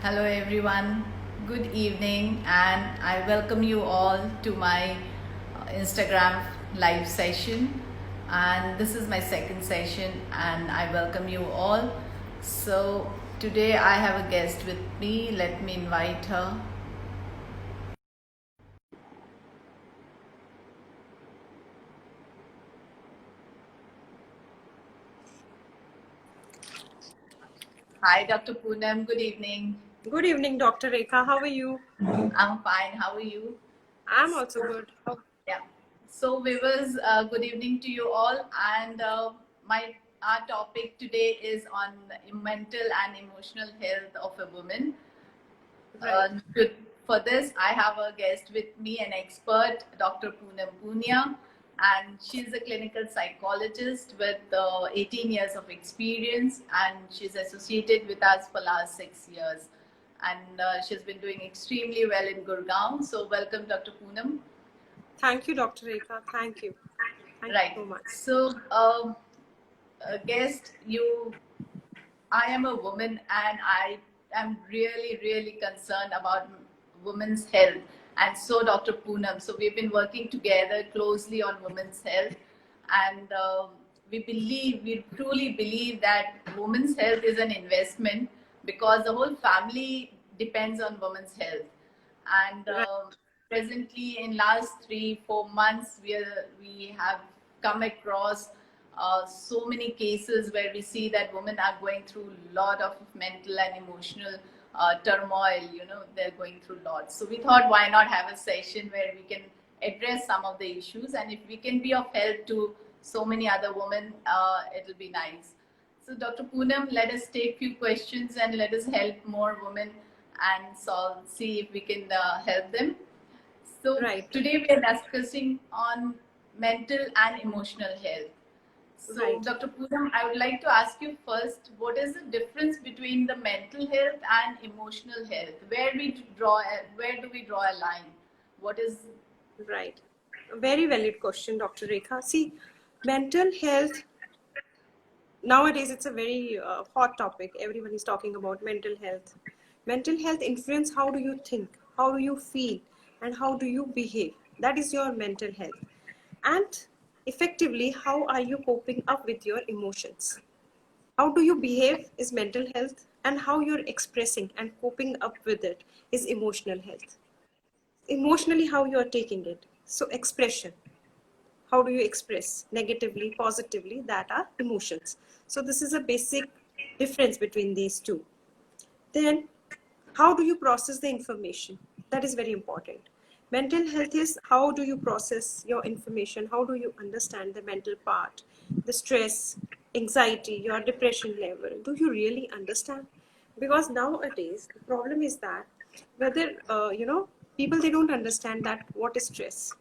Hello everyone, good evening, and I welcome you all to my Instagram live session. And this is my second session, and I welcome you all. So, today I have a guest with me. Let me invite her. Hi, Dr. Poonam, good evening. Good evening, Dr. Rekha. How are you? I'm fine, how are you? I'm also good. Yeah. So, viewers, good evening to you all. And my our topic today is on mental and emotional health of a woman. Right. To- for this, I have a guest with me, an expert, Dr. Poonam Punia, and she's a clinical psychologist with 18 years of experience, and she's associated with us for last 6 years. And she's been doing extremely well in Gurgaon. So, welcome, Dr. Poonam. Thank you, Dr. Rekha. Thank you. Thank you Right. so much. So, guest, I am a woman and I am really, really concerned about women's health. And so, Dr. Poonam. So, we've been working together closely on women's health. And we truly believe that women's health is an investment because the whole family depends on women's health. And Right. presently, in last 3 4 months, we have come across so many cases where we see that women are going through a lot of mental and emotional turmoil. They're going through lots. So we thought, why not have a session where we can address some of the issues, and if we can be of help to so many other women, it'll be nice. So, Dr. Poonam, let us take few questions and let us help more women and see if we can help them. So, Right. today we are discussing on mental and emotional health. So, Right. Dr. Poonam, I would like to ask you first, what is the difference between the mental health and emotional health? Where do we draw a line? What is Right. A very valid question, Dr. Rekha. See, mental health, nowadays it's a very hot topic. Everyone is talking about mental health. Mental health influence how do you think, how do you feel, and how do you behave. That is your mental health. And effectively, how are you coping up with your emotions? How do you behave is mental health, and how you're expressing and coping up with it is emotional health. Emotionally, how you are taking it. So, expression. How do you express negatively, positively? That are emotions. So, this is a basic difference between these two. Then, how do you process the information? That is very important. Mental health is how do you process your information? How do you understand the mental part, the stress, anxiety, your depression level? Do you really understand? Because nowadays the problem is that whether people, they don't understand that what is stress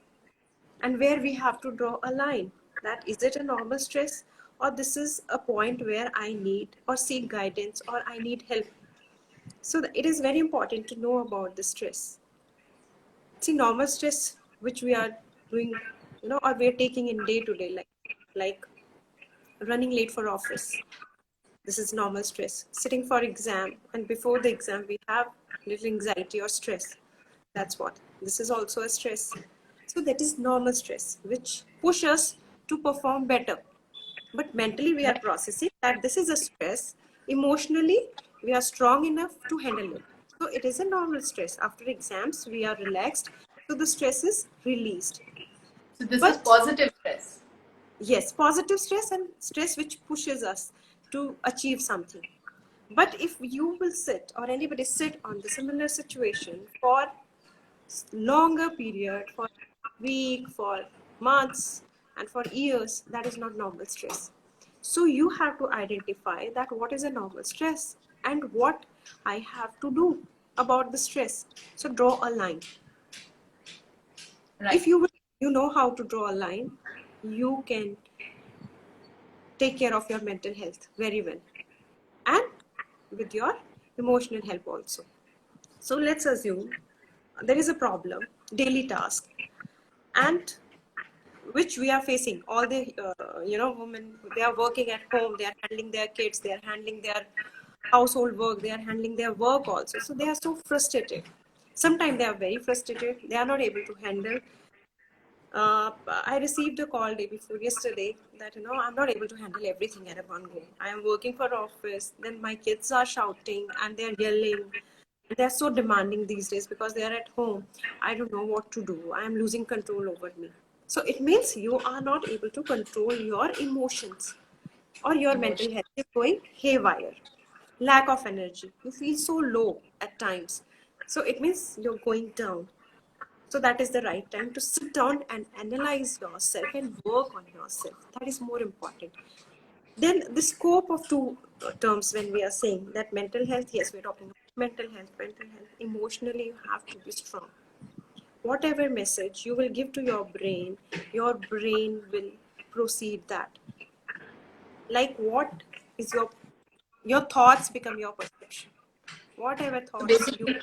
and where we have to draw a line. That is it a normal stress, or this is a point where I need or seek guidance or I need help. So it is very important to know about the stress. See, normal stress which we are doing, or we are taking in day to day, like running late for office. This is normal stress. Sitting for exam, and before the exam we have little anxiety or stress. That's what. This is also a stress. So that is normal stress, which push us to perform better. But mentally we are processing that this is a stress. Emotionally we are strong enough to handle it. So it is a normal stress. After exams we are relaxed, so the stress is released. so? This is But positive stress. yes, positive stress and stress which pushes us to achieve something. But if you will sit or anybody sit on the similar situation for longer period, for week, for months, and for years, that is not normal stress. So you have to identify that what is a normal stress and what I have to do about the stress. So draw a line. If Right. you know how to draw a line, you can take care of your mental health very well, and with your emotional help also. So let's assume there is a problem, daily task, and which we are facing. All the women, they are working at home, they are handling their kids, they are handling their household work, they are handling their work also. So they are so frustrated. Sometimes they are very frustrated. They are not able to handle. I received a call day before yesterday that, I'm not able to handle everything at a one go. I am working for office. Then my kids are shouting and they're yelling. They're so demanding these days because they are at home. I don't know what to do. I am losing control over me. So it means you are not able to control your emotions, or your mental Emotion. health is going haywire. Lack of energy. You feel so low at times. So it means you're going down. So that is the right time to sit down and analyze yourself and work on yourself. That is more important. Then the scope of two terms when we are saying that mental health, yes, we're talking about mental health. Emotionally, you have to be strong. Whatever message you will give to your brain will proceed that. Like what is your thoughts become your perception. Whatever So thoughts you, basically,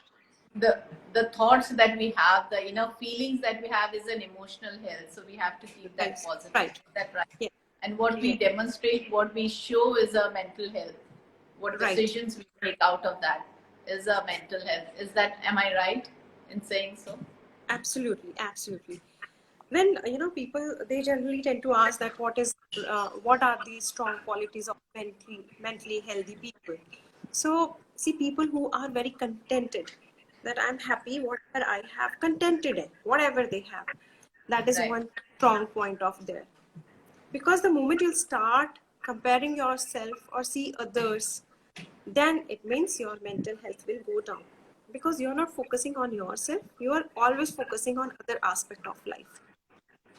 the thoughts that we have, the inner feelings that we have, is an emotional health. So we have to keep right, that positive. right, Is that right? yeah, And what we yeah, demonstrate, what we show, is a mental health. What right. decisions we take out of that is a mental health. Is that, am I right in saying so? Absolutely, absolutely. When people, they generally tend to ask that what are these strong qualities of mentally healthy people. So see, people who are very contented, that I'm happy whatever I have, contented in whatever they have, that is Right. one strong point of there. Because the moment you start comparing yourself or see others, then it means your mental health will go down, because you're not focusing on yourself, you are always focusing on other aspect of life.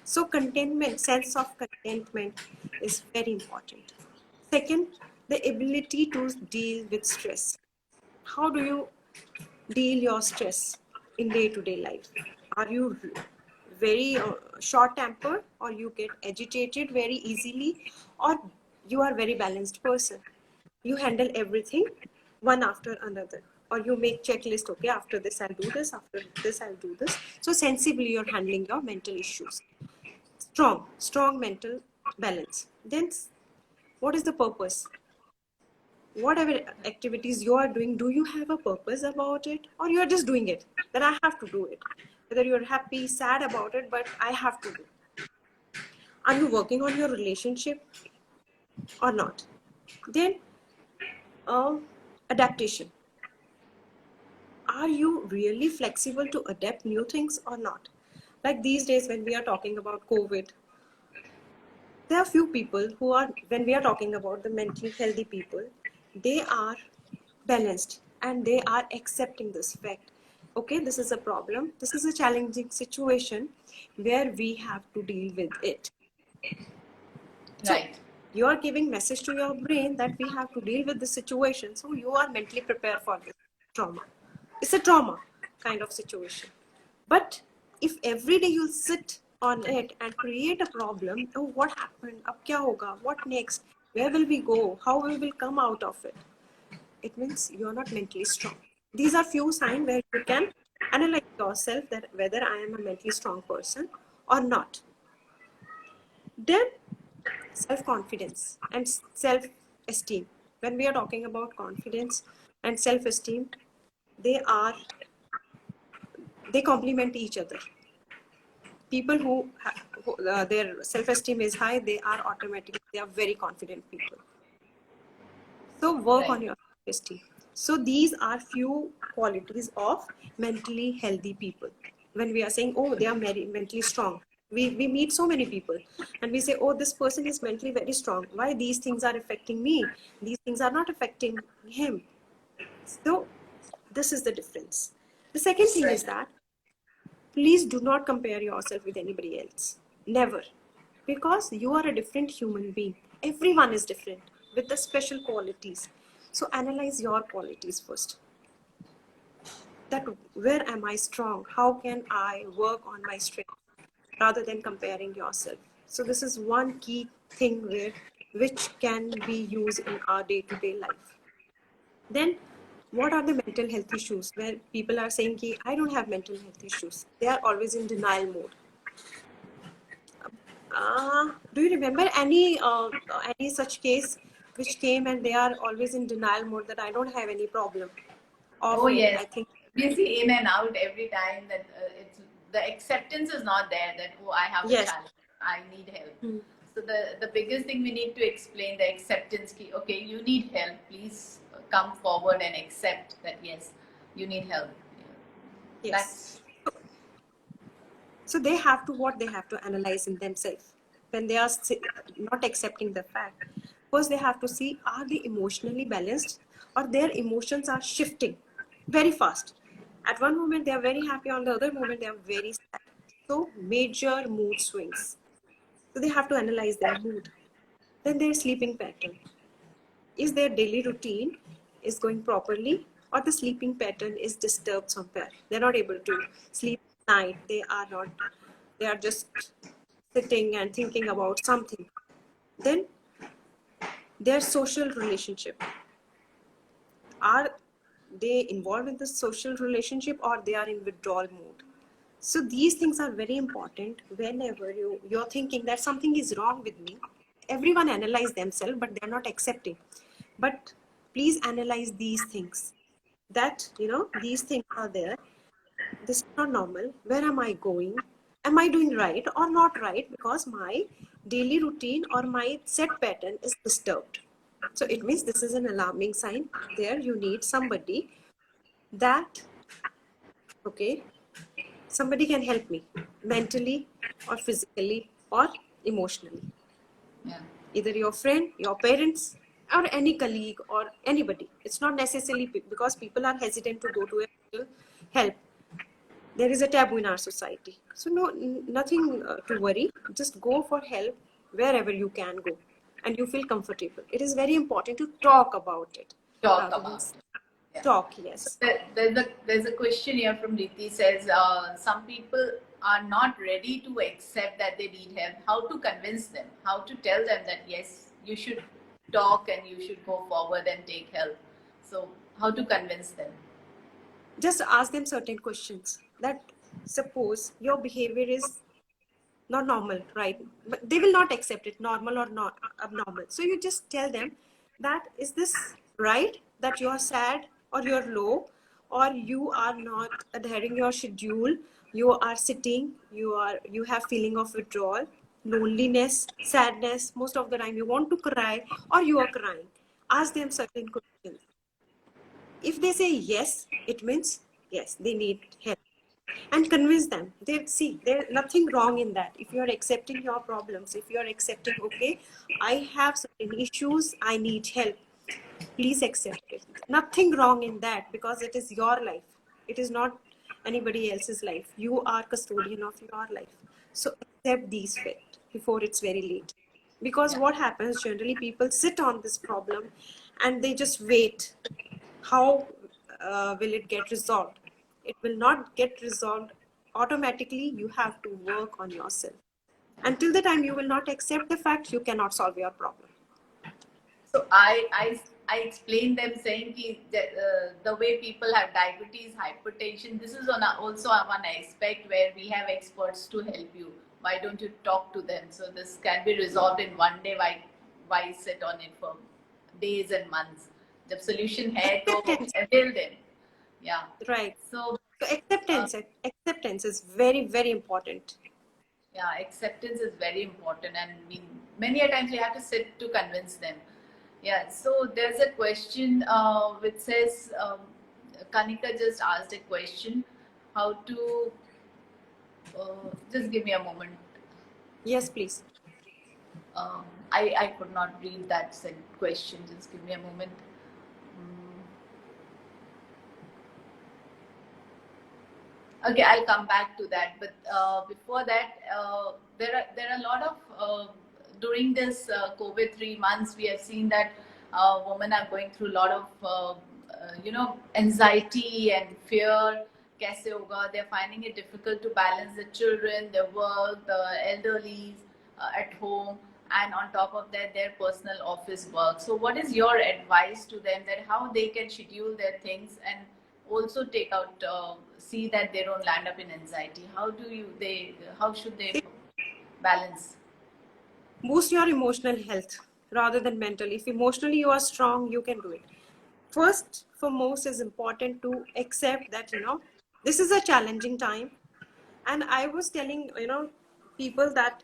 So contentment, sense of contentment is very important. Second, the ability to deal with stress. How do you deal your stress in day-to-day life? Are you very short tempered, or you get agitated very easily, or you are very balanced person? You handle everything one after another, or you make checklist. Okay, after this I'll do this, after this I'll do this. So sensibly you're handling your mental issues. Strong mental balance. Then what is the purpose? Whatever activities you are doing, do you have a purpose about it, or you are just doing it that I have to do it, whether you're happy, sad about it, but I have to do? Are you working on your relationship or not? Then uh, adaptation. Are you really flexible to adapt new things or not? Like these days when we are talking about COVID, there are few people who are, when we are talking about the mentally healthy people, they are balanced and they are accepting this fact. Okay, this is a problem, this is a challenging situation where we have to deal with it. So Right. you are giving message to your brain that we have to deal with the situation, so you are mentally prepared for this trauma. It's a trauma kind of situation. But if every day you sit on it and create a problem, oh, what happened, ab kya hoga, what next, where will we go, how we will come out of it, it means you're not mentally strong. These are few signs where you can analyze yourself, that whether I am a mentally strong person or not. Then self-confidence and self-esteem. When we are talking about confidence and self-esteem, they are, they complement each other. People who, their self-esteem is high, they are automatically, they are very confident people. So work on Right. your self-esteem. So these are few qualities of mentally healthy people. When we are saying, oh, they are mentally strong, we meet so many people and we say, oh, this person is mentally very strong. Why these things are affecting me? These things are not affecting him. So this is the difference. The second thing is Right. that please do not compare yourself with anybody else. Never. Because you are a different human being. Everyone is different with the special qualities. So analyze your qualities first. That where am I strong? How can I work on my strength, rather than comparing yourself? So this is one key thing which can be used in our day-to-day life. Then what are the mental health issues where people are saying, I don't have mental health issues? They are always in denial mode. Do you remember any such case which came and they are always in denial mode that I don't have any problem of Oh it. yes, I think, we see in and out every time that it's the acceptance is not there. That oh, I have a yes. challenge, I need help. Hmm. So the biggest thing we need to explain the acceptance key. Okay, you need help. Please come forward and accept that yes, you need help. Yes. That's So they have to, what they have to analyze in themselves when they are not accepting the fact. First, they have to see, are they emotionally balanced or their emotions are shifting very fast. At one moment, they are very happy. On the other moment, they are very sad. So major mood swings. So they have to analyze their mood. Then their sleeping pattern. Is their daily routine is going properly or the sleeping pattern is disturbed somewhere? They're not able to sleep at night. They are just sitting and thinking about something. Then their social relationship. Are they involved in the social relationship or they are in withdrawal mode? So these things are very important whenever you're thinking that something is wrong with me. Everyone analyze themselves, but they're not accepting. But please analyze these things. That these things are there. This is not normal. Where am I going? Am I doing right or not right? Because my daily routine or my set pattern is disturbed. So it means this is an alarming sign. There you need somebody that, okay, somebody can help me mentally or physically or emotionally. yeah. Either your friend, your parents, or any colleague or anybody. It's not necessarily because people are hesitant to go to a mental help. There is a taboo in our society. So nothing to worry. Just go for help wherever you can go and you feel comfortable. It is very important to talk about it Talk rather than about it. Yeah. talk. So Yes. there's a question here from Riti says some people are not ready to accept that they need help. How to convince them? How to tell them that yes, you should talk and you should go forward and take help. So how to convince them? Just ask them certain questions. That suppose your behavior is not normal, right? But they will not accept it, normal or not abnormal. So you just tell them that, is this right that you are sad or you're low or you are not adhering your schedule, you are sitting, you have feeling of withdrawal, loneliness, sadness, most of the time you want to cry or you are crying. Ask them certain questions. If they say yes, it means yes, they need help. And convince them. They see there's nothing wrong in that. If you are accepting your problems, if you are accepting, okay, I have certain issues, I need help, please accept it. Nothing wrong in that because it is your life. It is not anybody else's life. You are custodian of your life. So accept these facts before it's very late. Because Yeah. what happens generally, people sit on this problem and they just wait. How will it get resolved? It will not get resolved automatically. You have to work on yourself. Until the time you will not accept the fact, you cannot solve your problem. So I explain them saying that, the way people have diabetes, hypertension, this is also one aspect where we have experts to help you. Why don't you talk to them? So this can be resolved in one day. Why sit on it for days and months? The solution है तो Acceptance, avail them. Yeah. right? So So uh, acceptance is very, very important. yeah, acceptance is very important, and many a times we have to sit to convince them. Yeah, so there's a question which says Kanika just asked a question, how to just give me a moment. Yes, please. I could not read that said question. Just give me a moment. Mm. Okay, I'll come back to that. But before that, there are a lot of during this COVID 3 months, we have seen that women are going through a lot of anxiety and fear. Kaise hoga? They're finding it difficult to balance the children, their work, the elderly at home, and on top of that, their personal office work. So, what is your advice to them that how they can schedule their things and also take out see that they don't land up in anxiety? How should they balance? Boost your emotional health, rather than mentally. If emotionally you are strong, you can do it. First, foremost, is important to accept that, this is a challenging time. And I was telling, people that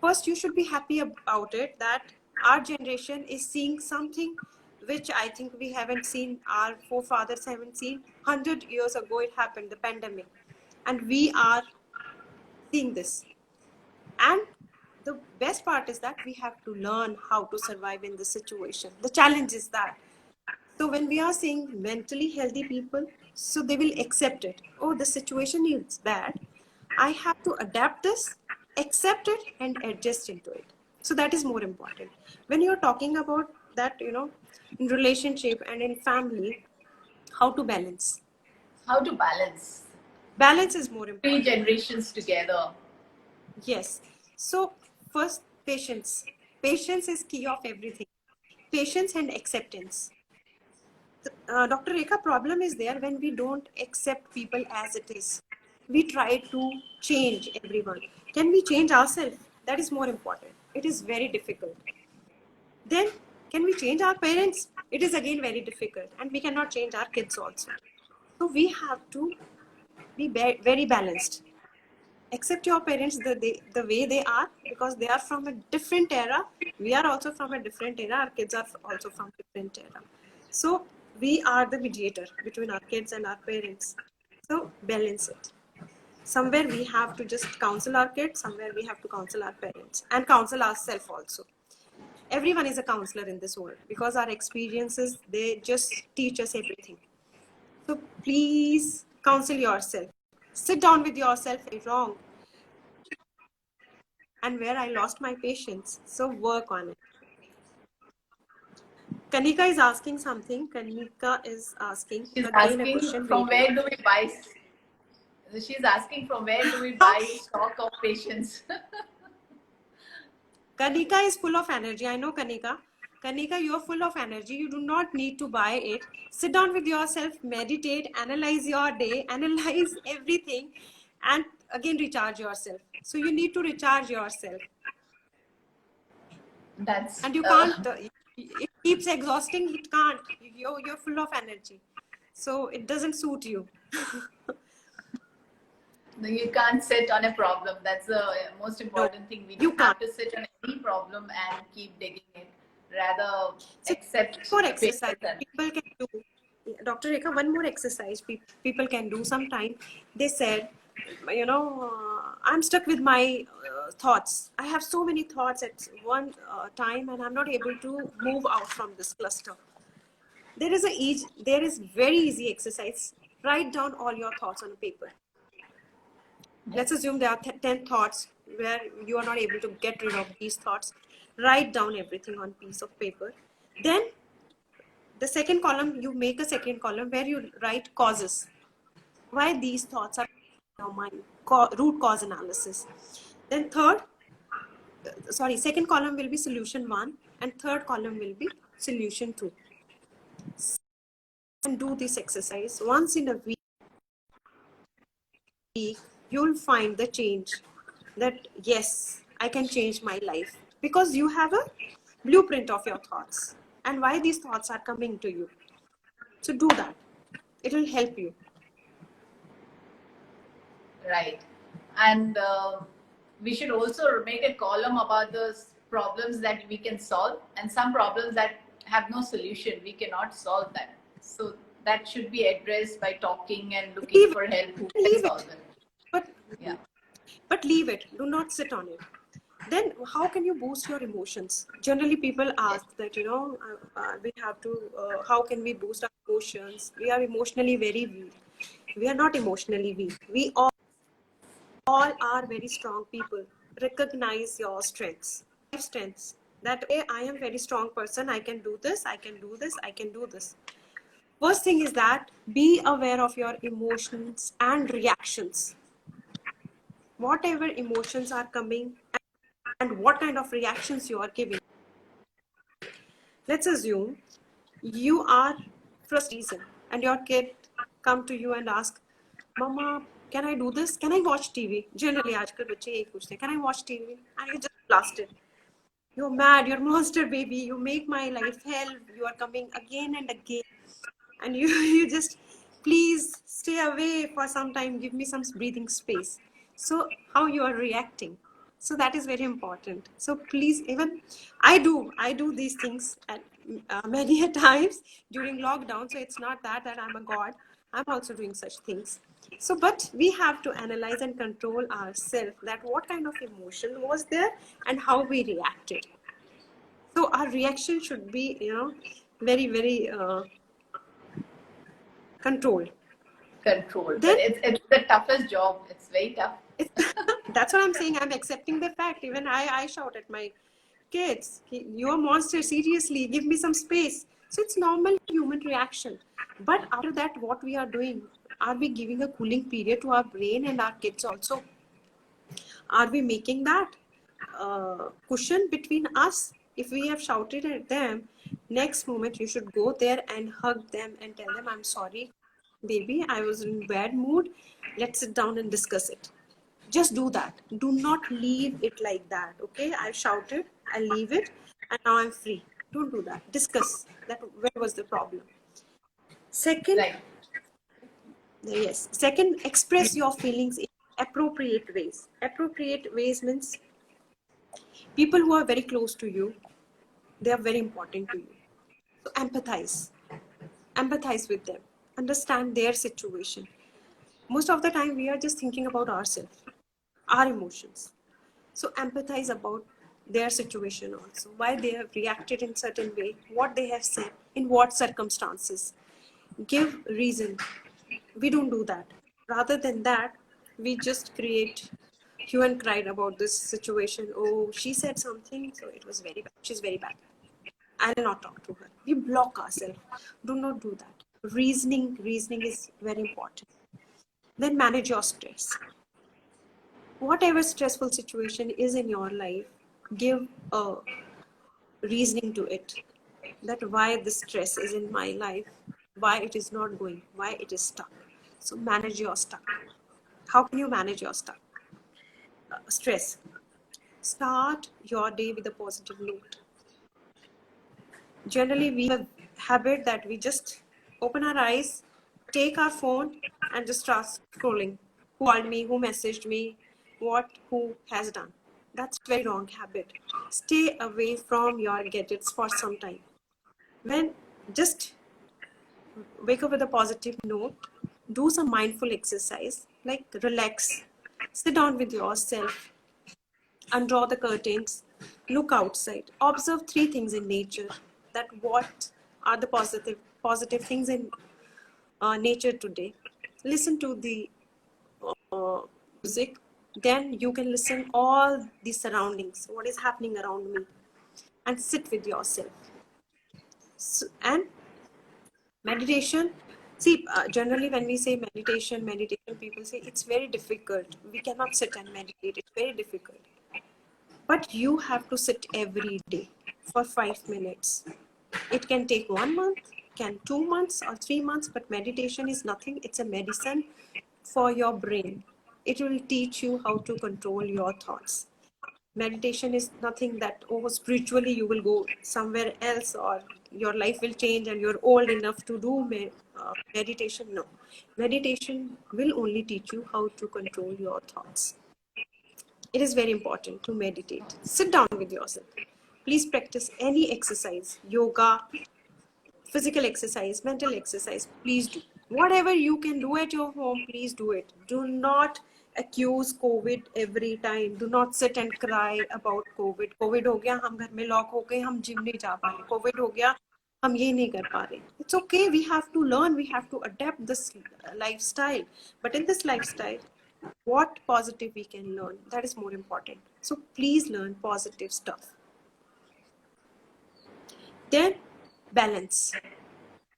first you should be happy about it, that our generation is seeing something which I think we haven't seen, our forefathers haven't seen. 100 years ago it happened, the pandemic, and we are seeing this. And the best part is that we have to learn how to survive in this situation. The challenge is that, so when we are saying mentally healthy people, so they will accept it. Oh, the situation is bad. I have to adapt this, accept it, and adjust into it. So that is more important. When you're talking about that, in relationship and in family, how to balance. How to balance Balance is more important. 3 generations together. Yes. So first, patience. Patience is key of everything. Patience and acceptance. Dr. Rekha, problem is there when we don't accept people as it is. We try to change everyone. Can we change ourselves? That is more important. It is very difficult. Then, can we change our parents? It is again very difficult. And we cannot change our kids also. So we have to be very balanced. Accept your parents the way they are, because they are from a different era. We are also from a different era. Our kids are also from different era. So we are the mediator between our kids and our parents. So balance it. Somewhere we have to just counsel our kids, somewhere we have to counsel our parents and counsel ourselves also. Everyone is a counselor in this world, because our experiences, they just teach us everything. So please counsel yourself. Sit down with yourself, wrong, and where I lost my patience. So work on it. Kanika is asking something. Kanika is asking She's again a asking question. from where do we buy. She's asking from where do we buy stock of patience. Kanika is full of energy. I know Kanika. Kanika, you're full of energy. You do not need to buy it. Sit down with yourself, meditate, analyze your day, analyze everything, and again recharge yourself. So you need to recharge yourself. That's And you can't, it keeps exhausting. It can't. You're full of energy. So it doesn't suit you. No, you can't sit on a problem. That's the most important thing. We you don't have can't. to sit on any problem and keep digging it. Rather, accept More the exercise failures and people can do. Dr. Rekha, one more exercise people can do sometime. They said, I'm stuck with my thoughts. I have so many thoughts at one time, and I'm not able to move out from this cluster. There is very easy exercise. Write down all your thoughts on a paper. Let's assume there are 10 thoughts where you are not able to get rid of these thoughts. Write down everything on a piece of paper. Then the second column, you make a second column where you write causes. Why these thoughts are in your mind, root cause analysis. Then second column will be solution 1 and third column will be solution 2. And do this exercise once in a week. You'll find the change that yes, I can change my life, because you have a blueprint of your thoughts and why these thoughts are coming to you. So do that. It will help you. right. And we should also make a column about those problems that we can solve, and some problems that have no solution. We cannot solve that. So that should be addressed by talking and looking for help who can solve it. But leave it. Do not sit on it. Then how can you boost your emotions? Generally, people ask that, we have to, how can we boost our emotions? We are emotionally very weak. We are not emotionally weak. We all are very strong people. Recognize your strengths. That way, I am a very strong person. I can do this. I can do this. I can do this. First thing is that be aware of your emotions and reactions. Whatever emotions are coming and what kind of reactions you are giving. Let's assume you are frustrated and your kid come to you and ask, Mama, can I do this? Can I watch TV? Generally, aajkal bachche yahi puchte, can I watch TV? And you just blast it. You're mad, you're monster baby, you make my life hell, you are coming again and again, and you you just please stay away for some time, give me some breathing space. So how you are reacting, so that is very important. So please, even I do these things at many a times during lockdown. So it's not that I'm a god, I'm also doing such things. So but we have to analyze and control ourselves, that what kind of emotion was there and how we reacted. So our reaction should be, very very controlled. Control. But Then it's the toughest job. It's very tough. it's, that's what I'm saying. I'm accepting the fact. Even I shout at my kids, "You're a monster. Seriously, give me some space." So it's normal human reaction. But after that, what we are doing? Are we giving a cooling period to our brain and our kids also? Are we making that cushion between us? If we have shouted at them, next moment you should go there and hug them and tell them, "I'm sorry, baby, I was in bad mood. Let's sit down and discuss it." Just do that. Do not leave it like that. Okay, I shouted, I leave it, and now I'm free. Don't do that. Discuss that. Where was the problem? Second, Right. yes. Second, express your feelings in appropriate ways. Appropriate ways means people who are very close to you, they are very important to you. So empathize with them, understand their situation. Most of the time we are just thinking about ourselves, our emotions. So empathize about their situation also, why they have reacted in certain way, what they have said, in what circumstances. Give reason. We don't do that. Rather than that, we just create hue and cried about this situation. Oh, she said something, so it was very bad. She's very bad. I'll not talk to her. We block ourselves. Do not do that. Reasoning is very important. Then manage your stress. Whatever stressful situation is in your life, give a reasoning to it, that why the stress is in my life, why it is not going, why it is stuck. So manage your stuck. How can you manage your stuck? Stress. Start your day with a positive note. Generally we have a habit that we just open our eyes, take our phone, and just start scrolling. Who called me, who messaged me, what who has done. That's very wrong habit. Stay away from your gadgets for some time. When just wake up with a positive note, do some mindful exercise, like relax, sit down with yourself, undraw the curtains, look outside, observe three things in nature. That what are the positive things in nature today. Listen to the music. Then you can listen all the surroundings, what is happening around me, and sit with yourself. So, and meditation. See, generally when we say meditation, people say it's very difficult. We cannot sit and meditate. It's very difficult. But you have to sit every day for 5 minutes. It can take 1 month, can 2 months or 3 months, but meditation is nothing. It's a medicine for your brain. It will teach you how to control your thoughts. Meditation is nothing that, oh, spiritually you will go somewhere else or your life will change and you're old enough to do meditation. No. Meditation will only teach you how to control your thoughts. It is very important to meditate. Sit down with yourself. Please practice any exercise, yoga, physical exercise, mental exercise. Please do. Whatever you can do at your home, please do it. Do not accuse COVID every time. Do not sit and cry about COVID. COVID हो गया, हम घर में lock हो गए, हम gym नहीं जा पा रहे. COVID हो गया, हम ये नहीं कर पा रहे. It's okay. We have to learn. We have to adapt this lifestyle. But in this lifestyle, what positive we can learn, that is more important. So please learn positive stuff. Then balance.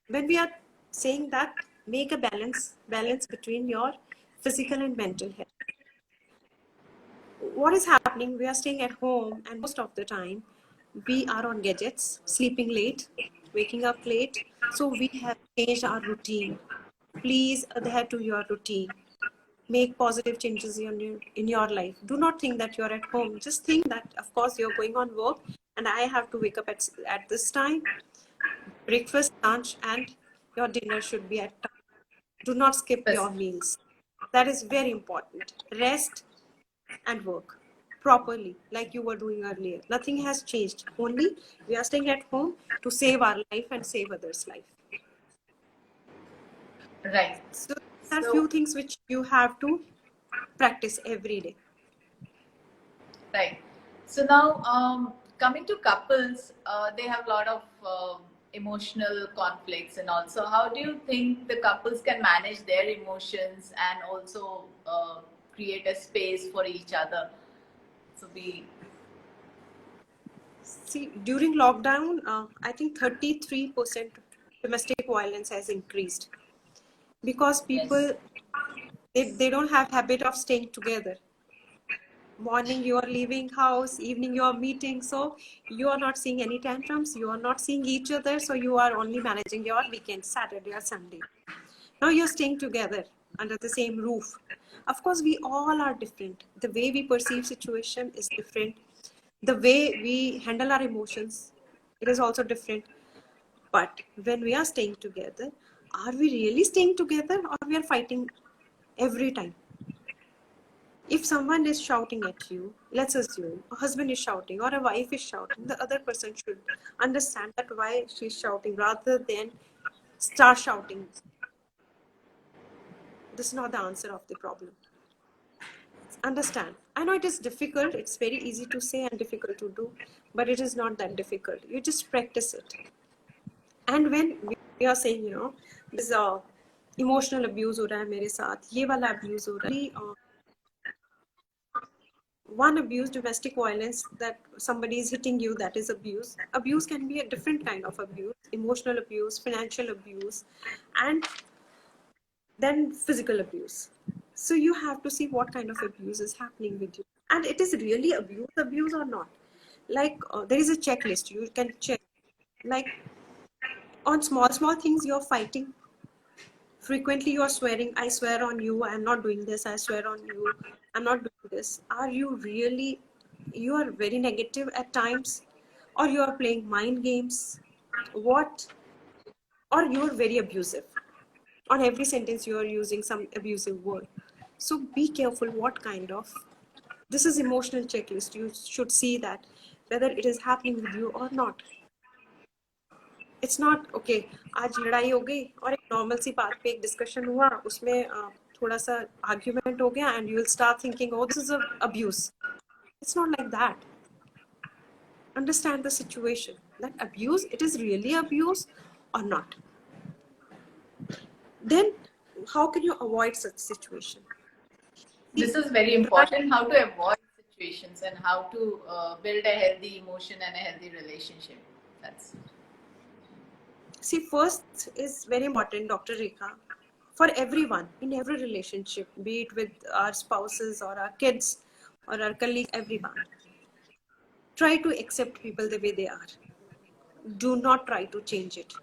When we are saying that, make a balance between your physical and mental health. What is happening? We are staying at home, and most of the time we are on gadgets, sleeping late, waking up late. So we have changed our routine. Please adhere to your routine. Make positive changes in your life. Do not think that you're at home. Just think that, of course, you're going on work, and I have to wake up at this time. Breakfast, lunch, and your dinner should be at time. Do not skip your meals. That is very important. Rest and work properly like you were doing earlier. Nothing has changed. Only we are staying at home to save our life and save others' life. Right. So there are few things which you have to practice every day. Right. So now, coming to couples, they have a lot of emotional conflicts, and also, how do you think the couples can manage their emotions and also create a space for each other? So See, during lockdown, I think 33% domestic violence has increased because people they don't have habit of staying together. Morning you are leaving house, evening you are meeting, so you are not seeing any tantrums, you are not seeing each other, so you are only managing your weekend, Saturday or Sunday. Now you're staying together under the same roof. Of course, we all are different. The way we perceive situation is different. The way we handle our emotions, it is also different. But when we are staying together, are we really staying together or we are fighting every time? If someone is shouting at you, let's assume a husband is shouting or a wife is shouting, the other person should understand that why she's shouting rather than start shouting. This is not the answer of the problem. Understand. I know it is difficult. It's very easy to say and difficult to do, but it is not that difficult. You just practice it. And when we are saying, this emotional abuse हो रहा है मेरे साथ, ये वाला abuse हो रहा है, one abuse, domestic violence, that somebody is hitting you, that is abuse. Abuse can be a different kind of abuse, emotional abuse, financial abuse, and then physical abuse. So you have to see what kind of abuse is happening with you. And it is really abuse or not. Like there is a checklist you can check. Like on small things you're fighting. Frequently you're swearing, I swear on you, I'm not doing this, I swear on you, I'm not doing this. Are you really, you are very negative at times, or you are playing mind games? What? Or you're very abusive. On every sentence you are using some abusive word. So be careful what kind of, this is emotional checklist. You should see that whether it is happening with you or not. It's not okay, आज लड़ाई हो गई और एक normal सी बात पे एक discussion हुआ, उसमें थोड़ा सा आर्ग्यूमेंट हो गया and you will start thinking, oh, this is abuse. It's not like that. Understand the situation, that abuse, it is really abuse or not. Then how can you avoid such situation? This is very important, how to avoid situations and how to build a healthy emotion and a healthy relationship. See, first is very important, Dr. Rekha, for everyone in every relationship, be it with our spouses or our kids or our colleagues, everyone. Try to accept people the way they are. Do not try to change it.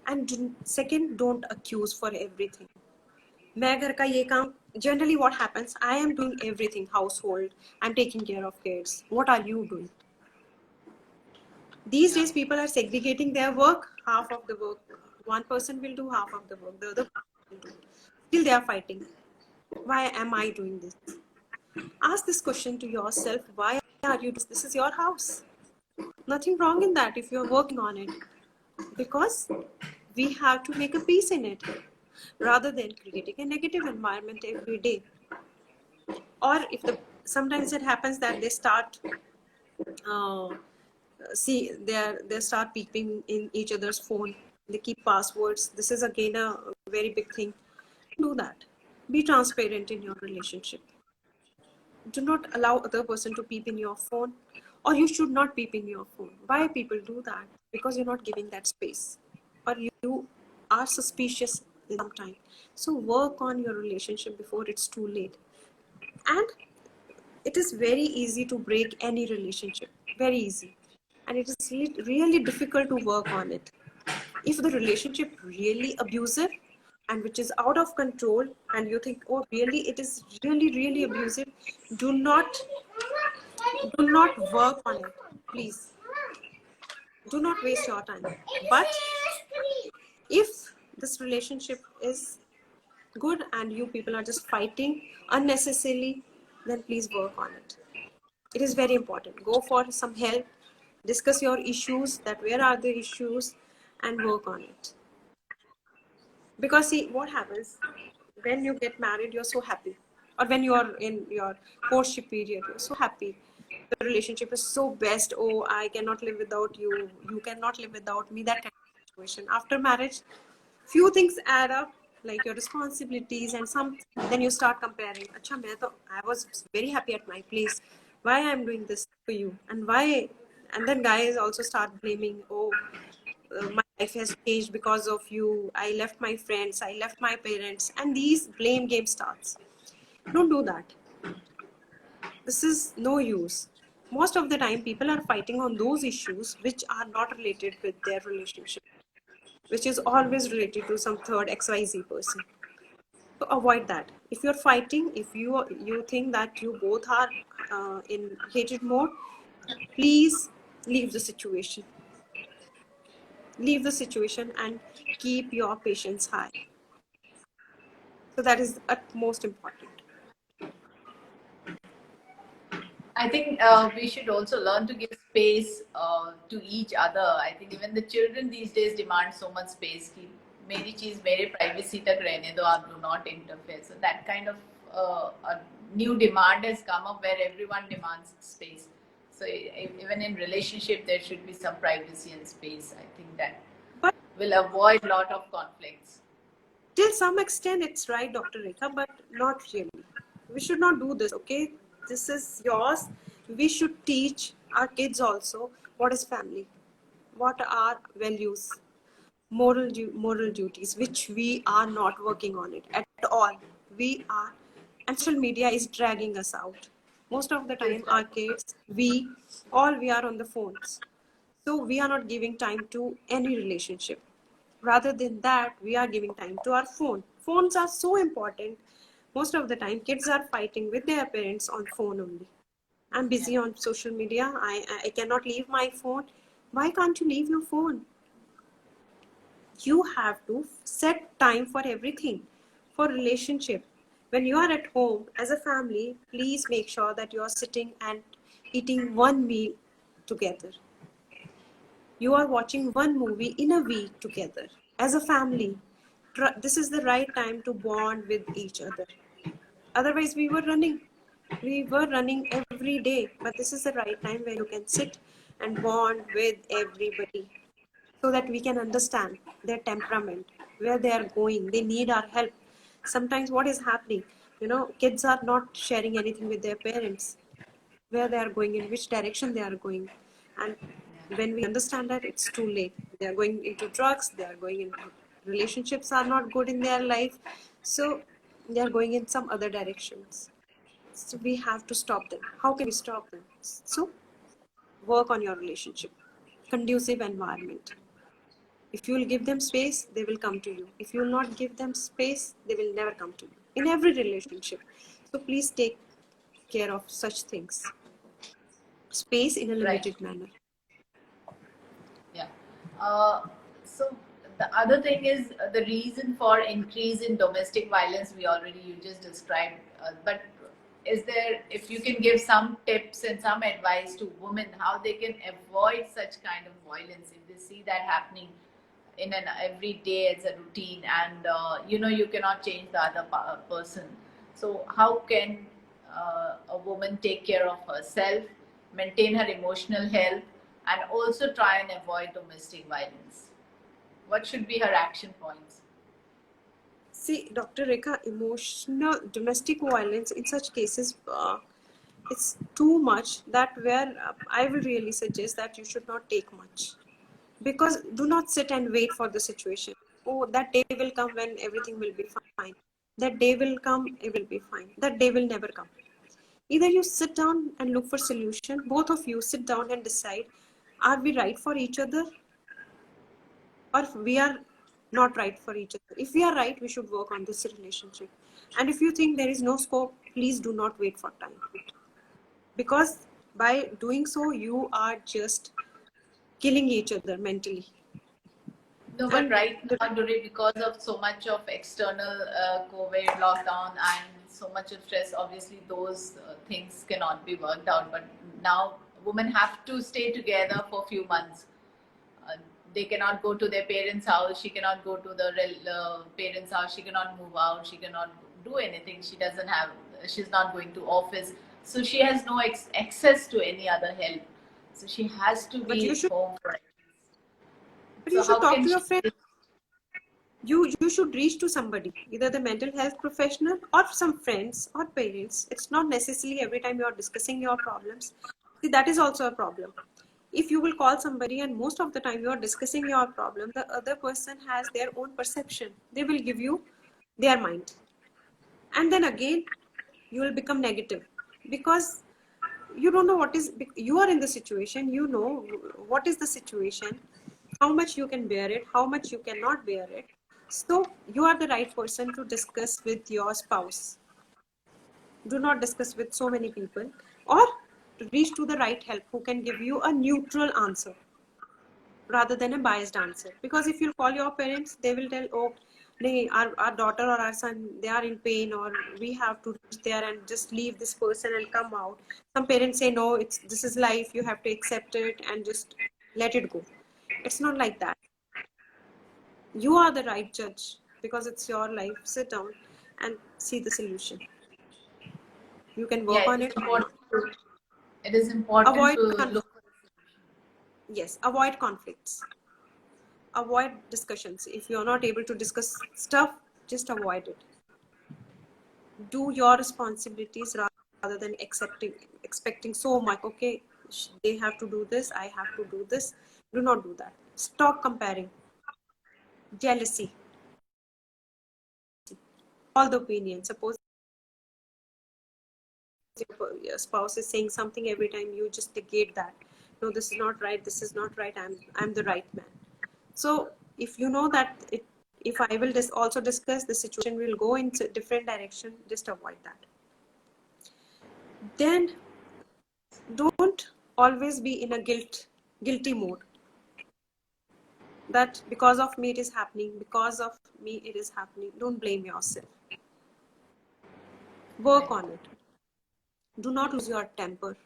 And second, don't accuse for everything. मैं घर का ये काम, generally what happens, I am doing everything, household, I'm taking care of kids. What are you doing? These days, people are segregating their work. Half of the work, one person will do, half of the work the other person will do. Still, they are fighting. Why am I doing this? Ask this question to yourself. Why are you doing this? This is your house. Nothing wrong in that if you're working on it. Because we have to make a peace in it rather than creating a negative environment every day. Or if sometimes it happens that they start they start peeping in each other's phone, they keep passwords. This is again a very big thing. Do that. Be transparent in your relationship. Do not allow other person to peep in your phone, or you should not peep in your phone. Why people do that? Because you're not giving that space, or you are suspicious sometimes. So work on your relationship before it's too late. And it is very easy to break any relationship, very easy. And it is really difficult to work on it. If the relationship really abusive and which is out of control, and you think, oh, really, it is really abusive, do not work on it. please do not waste your time. But if this relationship is good and you people are just fighting unnecessarily, then please work on it. It is very important. Go for some help, discuss your issues, that where are the issues, and work on it. Because see, what happens when you get married, you're so happy, or when you are in your courtship period, you're so happy. The relationship is so best. Oh, I cannot live without you. You cannot live without me. That kind of situation. After marriage, few things add up, like your responsibilities and some. Then you start comparing. Acha, I was very happy at my place. Why I'm doing this for you, and why? And then guys also start blaming. Oh, my life has changed because of you. I left my friends. I left my parents, and these blame game starts. Don't do that. This is no use. Most of the time, people are fighting on those issues which are not related with their relationship, which is always related to some third XYZ person. So avoid that. If you're fighting, if you think that you both are in hated mode, please leave the situation. Leave the situation and keep your patience high. So that is utmost important. I think we should also learn to give space to each other. I think even the children these days demand so much space. कि मेरी चीज मेरे privacy तक रहने दो, आप do not interfere. So that kind of a new demand has come up where everyone demands space. So even in relationship, there should be some privacy and space. I think that will avoid a lot of conflicts. Till some extent, it's right, Dr. Rekha, but not really. We should not do this, okay? This is yours. We should teach our kids also what is family, what are values, moral duties, which we are not working on it at all. We are, and social media is dragging us out. Most of the time, our kids, we are on the phones. So we are not giving time to any relationship. Rather than that, we are giving time to our phone. Phones are so important. Most of the time, kids are fighting with their parents on phone only. I'm busy on social media. I cannot leave my phone. Why can't you leave your phone? You have to set time for everything, for relationship. When you are at home as a family, please make sure that you are sitting and eating one meal together. You are watching one movie in a week together as a family. This is the right time to bond with each other. Otherwise, we were running every day, but this is the right time where you can sit and bond with everybody so that we can understand their temperament, where they are going. They need our help. Sometimes what is happening, kids are not sharing anything with their parents, where they are going, in which direction they are going. And when we understand that, it's too late. They are going into drugs, they are going into relationships are not good in their life. So they are going in some other directions. So we have to stop them. How can we stop them? So work on your relationship. Conducive environment. If you will give them space, they will come to you. If you will not give them space, they will never come to you. In every relationship. So please take care of such things. Space in a limited manner. Yeah. So the other thing is the reason for increase in domestic violence. You just described, but is there, if you can give some tips and some advice to women how they can avoid such kind of violence if they see that happening in an every day as a routine, and you cannot change the other person. So how can a woman take care of herself, maintain her emotional health, and also try and avoid domestic violence? What should be her action points? See, Dr. Rekha, emotional domestic violence in such cases, it's too much, that where I will really suggest that you should not take much. Because do not sit and wait for the situation. Oh, that day will come when everything will be fine. That day will come, it will be fine. That day will never come. Either you sit down and look for solution. Both of you sit down and decide, are we right for each other? Or we are not right for each other. If we are right, we should work on this relationship. And if you think there is no scope, please do not wait for time. Because By doing so, you are just killing each other mentally. No, but And right now, Dury, because of so much of external COVID lockdown and so much of stress, obviously those things cannot be worked out. But now women have to stay together for a few months. Uh, they cannot go to their parents' house. She cannot go to the parents' house. She cannot move out. She cannot do anything. She doesn't have. She's not going to office. So she has no access to any other help. So she has to but you be should home for it. but So you should how talk can to she? your friend. You should reach to somebody, either the mental health professional or some friends or parents. It's not necessarily every time you're discussing your problems. See, that is also a problem. If you will call somebody and most of the time you're discussing your problem, the other person has their own perception. They will give you their mind, and then again you will become negative, because you don't know what is, you are in the situation, you know what is the situation, how much you can bear it, how much you cannot bear it. So you are the right person to discuss with your spouse. Do not discuss with so many people, or to reach to the right help who can give you a neutral answer rather than a biased answer. Because if you call your parents, they will tell, oh, nee, our daughter or our son, they are in pain, or we have to reach there and just leave this person and come out. Some parents say, no, this is life, you have to accept it and just let it go. It's not like that. You are the right judge, because it's your life. Sit down and see the solution. You can Yeah, work it on is it or not. important to, it is important Avoid to look for a solution. yes, avoid conflicts. Avoid discussions. If you're not able to discuss stuff, just avoid it. Do your responsibilities rather than expecting so much. Okay, they have to do this, I have to do this. Do not do that. Stop comparing. Jealousy, all the opinions. Suppose your spouse is saying something, every time you just negate that. No, this is not right, this is not right, I'm the right man. So if you know that if I will also discuss, the situation will go in a different direction, just avoid that. Then don't always be in a guilty mode, that because of me it is happening, because of me it is happening. Don't blame yourself. Work on it. Do not lose your temper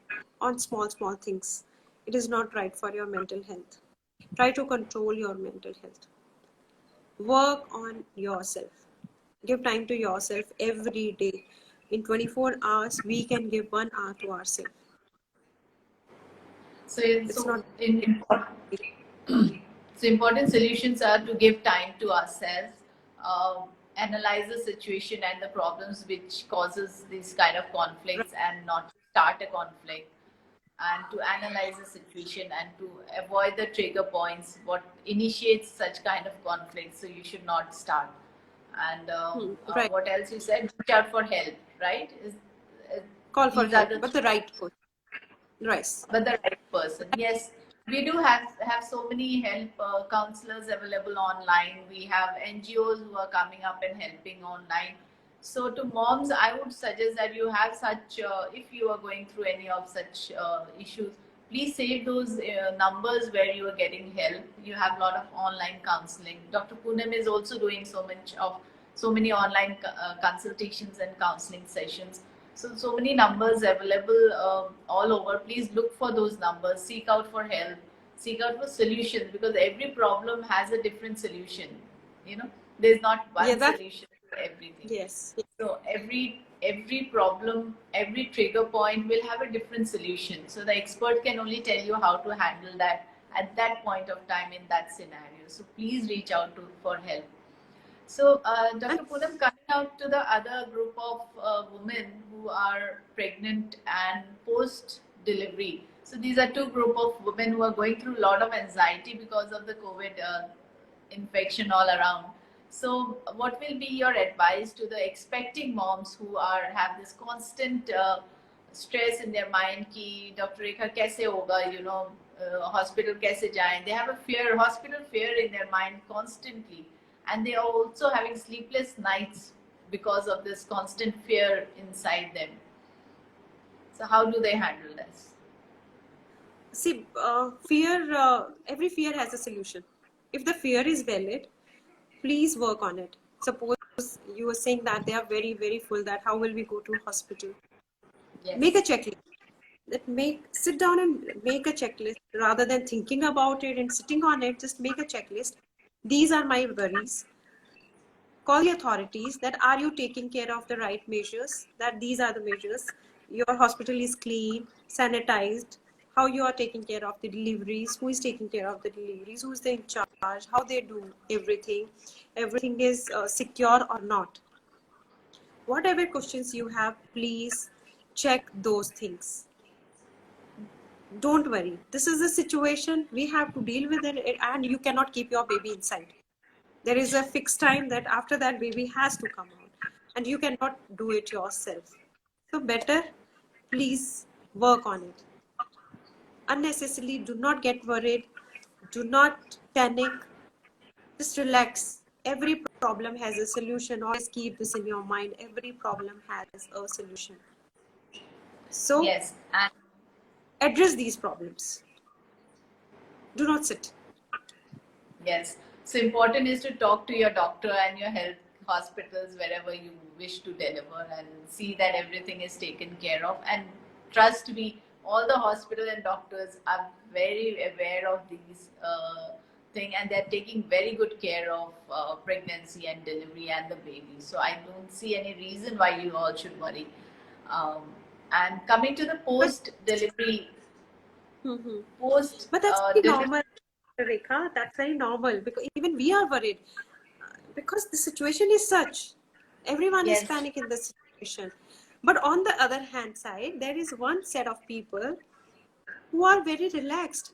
on small things. It is not right for your mental health. Try to control your mental health. Work on yourself. Give time to yourself every day. In 24 hours, we can give 1 hour to ourselves. So, It's not. so important solutions are to give time to ourselves, analyze the situation and the problems which causes these kind of conflicts, and not start a conflict, and to analyze the situation and to avoid the trigger points, what initiates such kind of conflict. So you should not start. And Right. what else you said? Reach out for help, right? Uh, Call for these are help, the but the right person. Right. but the right person. Yes, we do have so many help counselors available online. We have NGOs who are coming up and helping online. So to moms, I would suggest that you have such, if you are going through any of such issues, please save those numbers where you are getting help. You have a lot of online counseling. Dr. Poonam is also doing so many online consultations and counseling sessions. So many numbers available all over. Please look for those numbers. Seek out for help. Seek out for solutions, because every problem has a different solution. You know, there's not Yeah, one that. solution for everything. Yes. So every problem, every trigger point will have a different solution. So the expert can only tell you how to handle that at that point of time in that scenario. So please reach out for help. So, And Dr. Poonam, coming out to the other group of women who are pregnant and post delivery. So, these are two group of women who are going through a lot of anxiety because of the COVID infection all around. So, what will be your advice to the expecting moms who have this constant stress in their mind? Ki Dr. Rekha kaise hoga? Hospital kaise jaएं? They have a fear, hospital fear in their mind constantly, and they are also having sleepless nights because of this constant fear inside them. So how do they handle this? See, fear, every fear has a solution. If the fear is valid, please work on it. Suppose you were saying that they are very, very full, that how will we go to hospital? Make a Yes. checklist. Sit down and make a checklist rather than thinking about it and sitting on it. Just make a checklist. These are my worries. Call the authorities that are you taking care of the right measures, that these are the measures, your hospital is clean, sanitized, how you are taking care of the deliveries, who is taking care of the deliveries, who is in charge, how they do everything is secure or not. Whatever questions you have, please check those things. Don't worry, this is a situation, we have to deal with it, and you cannot keep your baby inside. There is a fixed time that after that baby has to come out, and you cannot do it yourself. So better, please work on it. Unnecessarily, do not get worried, do not panic, just relax. Every problem has a solution. Always keep this in your mind. Every problem has a solution. So Yes. And address these problems. Do not sit. yes. So important is to talk to your doctor and your health hospitals wherever you wish to deliver and see that everything is taken care of. And trust me, all the hospital and doctors are very aware of these thing, and they're taking very good care of pregnancy and delivery and the baby. So I don't see any reason why you all should worry. Um, and coming to the But post delivery, Mhm. post But that's very delivery, normal, Rekha. That's very normal because even we are worried because the situation is such. Everyone is yes, panic in this situation. But on the other hand side, there is one set of people who are very relaxed.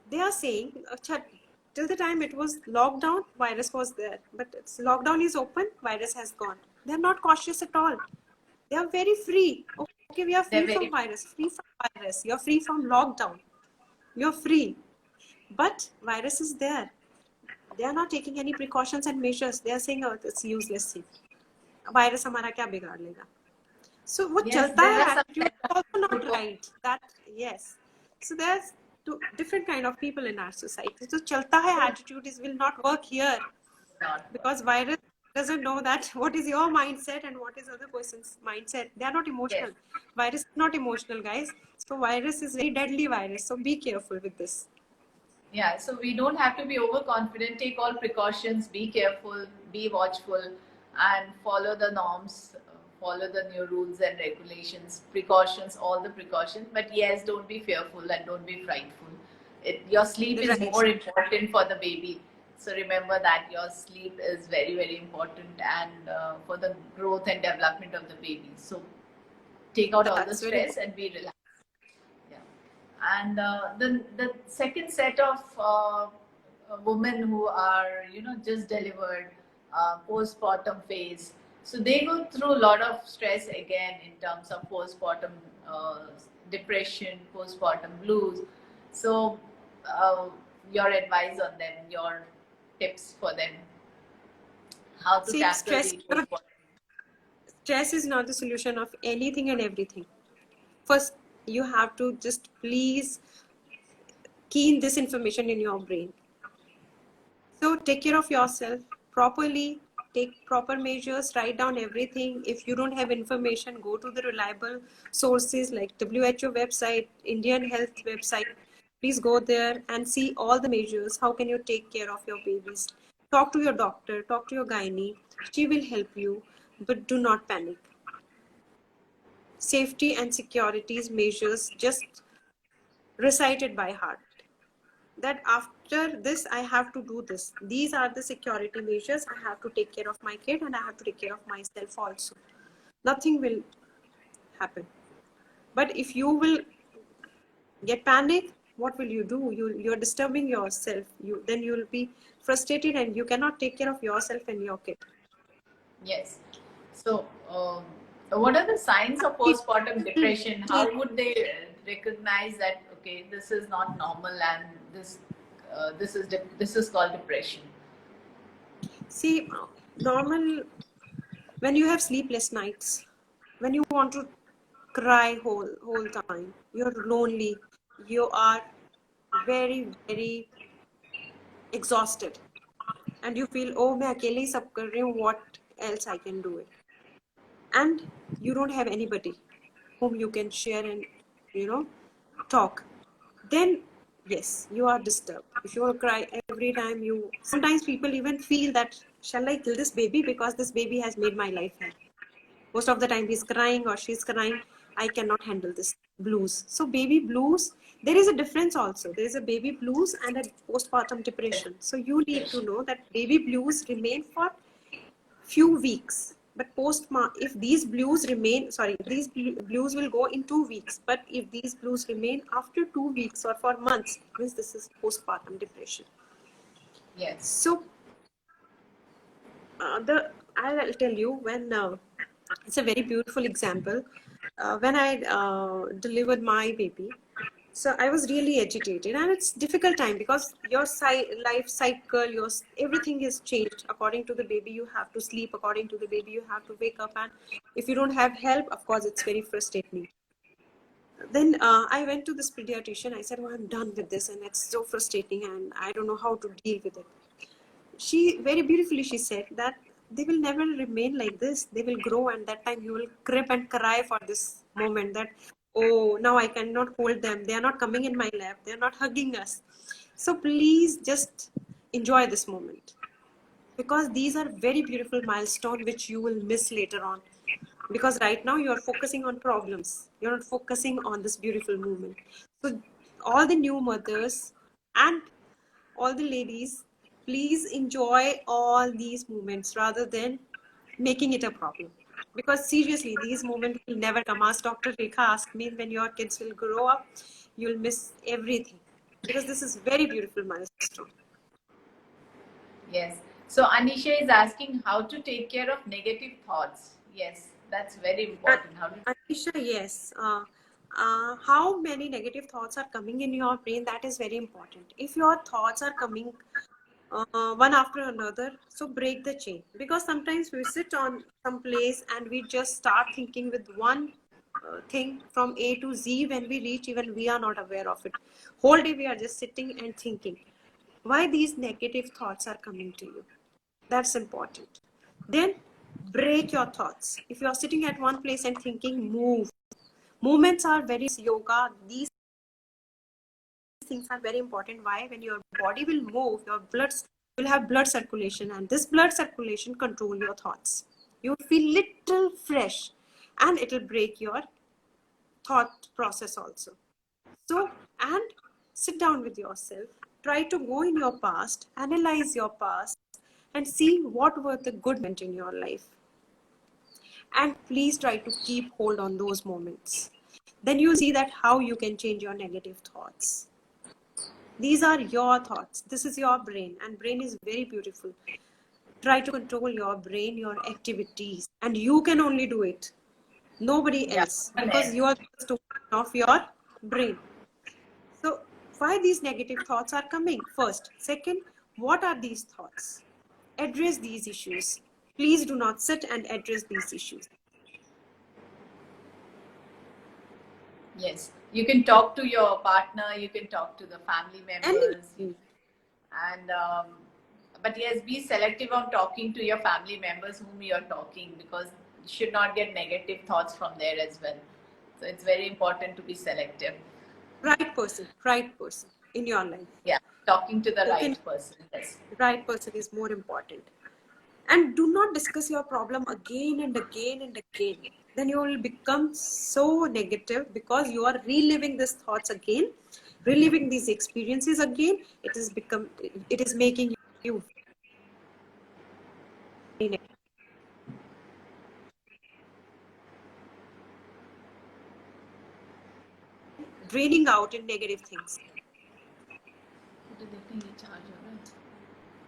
They are saying, till the time it was lockdown, virus was there. But it's, lockdown is open, virus has gone. They're not cautious at all. They are very free. Okay, we are they're free from very virus, free from virus. You're free from lockdown. You're free. But virus is there. They are not taking any precautions and measures. They are saying, oh, it's useless thing. Virus हमारा क्या बिगाड़ लेगा? So what yes, chalta there hai are some attitude that is also not are right. That yes. So there's different kind of people in our society. So chalta hai attitude is will not work here not because virus doesn't know that what is your mindset and what is other person's mindset. They are not yes. emotional. Virus is not emotional, guys. So virus is very deadly virus. So be careful with this. Yeah, so we don't have to be overconfident. Take all precautions, be careful, be watchful, and follow the norms, follow the new rules and regulations, precautions, all the precautions. But yes, don't be fearful and don't be frightful. Your sleep is Right. more important for the baby. So remember that your sleep is very, very important and for the growth and development of the baby. So take out all the That's very stress important. and be relaxed. Yeah. And the second set of women who are just delivered, postpartum phase, so they go through a lot of stress again in terms of postpartum uh, depression, postpartum blues. So uh, your advice on them, your tips for them, how to See, tackle the postpartum. stress is not the solution of anything and everything. First, you have to just please keen this information in your brain. So take care of yourself properly, take proper measures, write down everything. If you don't have information, go to the reliable sources like WHO website, Indian Health website. Please go there and see all the measures. How can you take care of your babies? Talk to your doctor, talk to your gynae. She will help you, but do not panic. Safety and securities measures just recited by heart. That after this I have to do this. These are the security measures. I have to take care of my kid and I have to take care of myself also. Nothing will happen. But if you will get panic, what will you do? You're disturbing yourself. Then you will be frustrated and you cannot take care of yourself and your kid. Yes. So, what are the signs of postpartum depression? How would they recognize that okay, this is not normal and this is called depression? See, normal when you have sleepless nights, when you want to cry whole time, you're lonely, you are very, very exhausted and you feel, oh, मैं अकेले ही सब कर रही हूँ, what else I can do it? And you don't have anybody whom you can share and, you know, talk. Then yes, you are disturbed. If you cry every time, sometimes people even feel that, shall I kill this baby because this baby has made my life hell. Most of the time he's crying or she's crying, I cannot handle this blues. So baby blues, there is a difference also. There is a baby blues and a postpartum depression. So you need to know that baby blues remain for few weeks, but if these blues remain, sorry, these blues will go in 2 weeks, but if these blues remain after 2 weeks or for months, it means this is postpartum depression. Yes. So I'll tell you when it's a very beautiful example. When I delivered my baby, so I was really agitated, and it's difficult time because your life cycle, everything is changed according to the baby. You have to sleep according to the baby. You have to wake up, and if you don't have help, of course, it's very frustrating. Then I went to this pediatrician. I said, "Oh, I'm done with this, and it's so frustrating, and I don't know how to deal with it." She very beautifully she said that they will never remain like this. They will grow, and that time you will crib and cry for this moment that, oh, now I cannot hold them. They are not coming in my lap. They are not hugging us. So please just enjoy this moment, because these are very beautiful milestones which you will miss later on. Because right now you are focusing on problems. You're not focusing on this beautiful moment. So all the new mothers and all the ladies, please enjoy all these moments rather than making it a problem. Because seriously, these moments will never come. As Dr. Rekha asked me, when your kids will grow up, you'll miss everything. Because this is very beautiful milestone. Yes. So Anisha is asking how to take care of negative thoughts. Yes, that's very important. Anisha, yes. How many negative thoughts are coming in your brain? That is very important. If your thoughts are coming one after another, so break the chain, because sometimes we sit on some place and we just start thinking with one thing from A to Z. When we reach, even we are not aware of it. Whole day we are just sitting and thinking. Why these negative thoughts are coming to you? That's important. Then break your thoughts. If you are sitting at one place and thinking, move. Movements are very yoga. These things are very important. Why? When your body will move, your blood will have blood circulation, and this blood circulation control your thoughts. You feel little fresh, and it will break your thought process also. So, and sit down with yourself. Try to go in your past, analyze your past, and see what were the good moments in your life. And please try to keep hold on those moments. Then you see that how you can change your negative thoughts. These are your thoughts. This is your brain, and brain is very beautiful. Try to control your brain, your activities, and you can only do it. Nobody else, because you are just of your brain. So why these negative thoughts are coming? First. Second, what are these thoughts? Address these issues. Please do not sit and address these issues. Yes, you can talk to your partner, you can talk to the family members, but yes, be selective on talking to your family members whom you are talking, because you should not get negative thoughts from there as well. So it's very important to be selective. Right person in your life. Yeah, talking to the right person. Yes. Right person is more important. And do not discuss your problem again and again and again. Then you will become so negative, because you are reliving these thoughts again, reliving these experiences again. It is making you very negative. Draining out in negative things.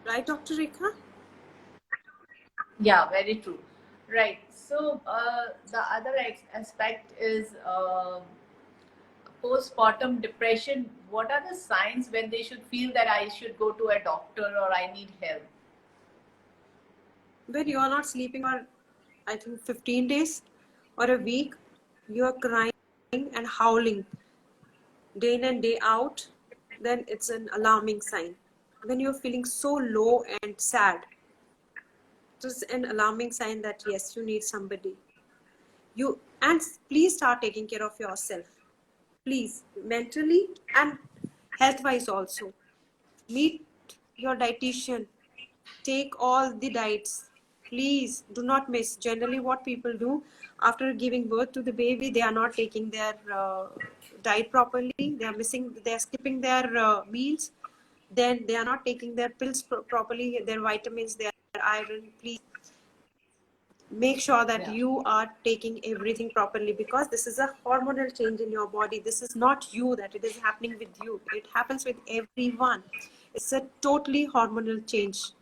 Right, Dr. Rekha? Yeah, very true. Right. So the other aspect is postpartum depression. What are the signs when they should feel that I should go to a doctor or I need help? When you are not sleeping for, I think, 15 days or a week, you are crying and howling. day in and day out, then it's an alarming sign. When you're feeling so low and sad, it's an alarming sign that yes, you need somebody. You and please start taking care of yourself. Please, mentally and health-wise also. Meet your dietitian. Take all the diets. Please do not miss. Generally, what people do after giving birth to the baby, they are not taking their diet properly. They are missing. They are skipping their meals. Then they are not taking their pills properly. Their vitamins, their iron. Please make sure that Yeah. you are taking everything properly, because this is a hormonal change in your body. This is not you that it is happening with you. It happens with everyone. It's a totally hormonal change